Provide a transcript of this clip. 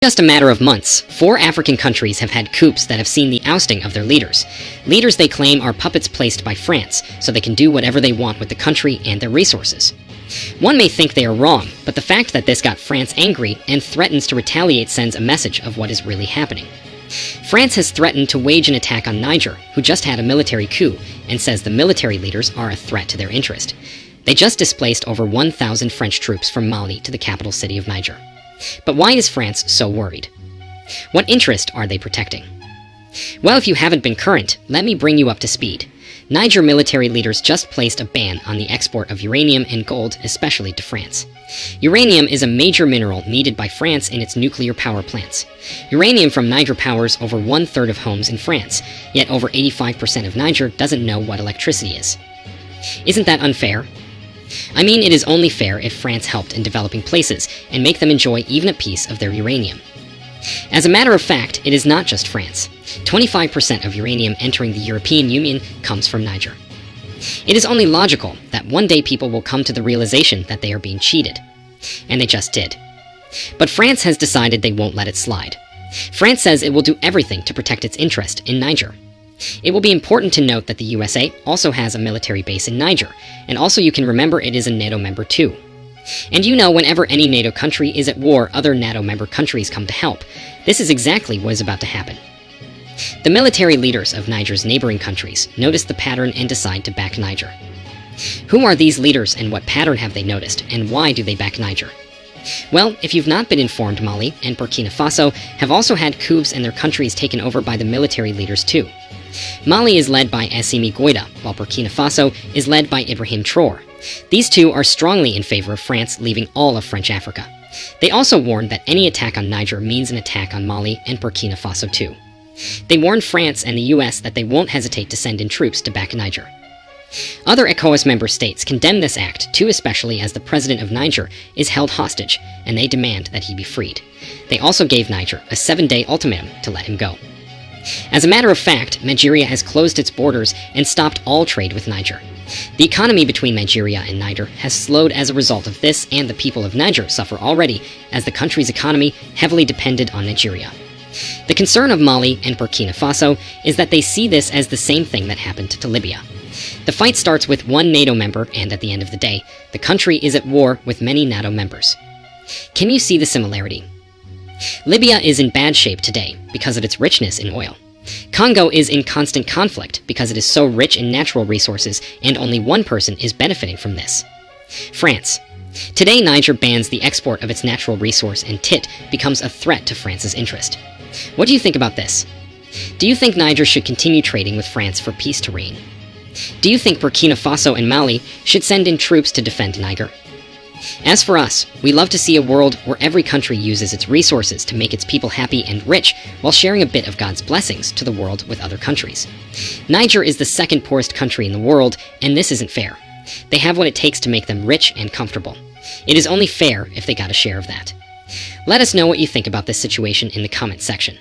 Just a matter of months, 4 African countries have had coups that have seen the ousting of their leaders. Leaders they claim are puppets placed by France, so they can do whatever they want with the country and their resources. One may think they are wrong, but the fact that this got France angry and threatens to retaliate sends a message of what is really happening. France has threatened to wage an attack on Niger, who just had a military coup, and says the military leaders are a threat to their interest. They just displaced over 1,000 French troops from Mali to the capital city of Niger. But why is France so worried? What interest are they protecting? Well, if you haven't been current, let me bring you up to speed. Niger military leaders just placed a ban on the export of uranium and gold, especially to France. Uranium is a major mineral needed by France in its nuclear power plants. Uranium from Niger powers over 1/3 of homes in France, yet over 85% of Niger doesn't know what electricity is. Isn't that unfair? I mean, it is only fair if France helped in developing places and make them enjoy even a piece of their uranium. As a matter of fact, it is not just France. 25% of uranium entering the European Union comes from Niger. It is only logical that one day people will come to the realization that they are being cheated. And they just did. But France has decided they won't let it slide. France says it will do everything to protect its interest in Niger. It will be important to note that the USA also has a military base in Niger, and also you can remember it is a NATO member too. And you know, whenever any NATO country is at war, other NATO member countries come to help. This is exactly what is about to happen. The military leaders of Niger's neighboring countries notice the pattern and decide to back Niger. Who are these leaders and what pattern have they noticed, and why do they back Niger? Well, if you've not been informed, Mali and Burkina Faso have also had coups and their countries taken over by the military leaders too. Mali is led by Assimi Goïta, while Burkina Faso is led by Ibrahim Traoré. These two are strongly in favor of France leaving all of French Africa. They also warned that any attack on Niger means an attack on Mali and Burkina Faso too. They warned France and the US that they won't hesitate to send in troops to back Niger. Other ECOWAS member states condemn this act too, especially as the president of Niger is held hostage, and they demand that he be freed. They also gave Niger a 7-day ultimatum to let him go. As a matter of fact, Nigeria has closed its borders and stopped all trade with Niger. The economy between Nigeria and Niger has slowed as a result of this, and the people of Niger suffer already, as the country's economy heavily depended on Nigeria. The concern of Mali and Burkina Faso is that they see this as the same thing that happened to Libya. The fight starts with one NATO member, and at the end of the day, the country is at war with many NATO members. Can you see the similarity? Libya is in bad shape today because of its richness in oil. Congo is in constant conflict because it is so rich in natural resources, and only one person is benefiting from this. France. Today, Niger bans the export of its natural resource, and tit becomes a threat to France's interest. What do you think about this? Do you think Niger should continue trading with France for peace to reign? Do you think Burkina Faso and Mali should send in troops to defend Niger? As for us, we love to see a world where every country uses its resources to make its people happy and rich while sharing a bit of God's blessings to the world with other countries. Niger is the second poorest country in the world, and this isn't fair. They have what it takes to make them rich and comfortable. It is only fair if they got a share of that. Let us know what you think about this situation in the comment section.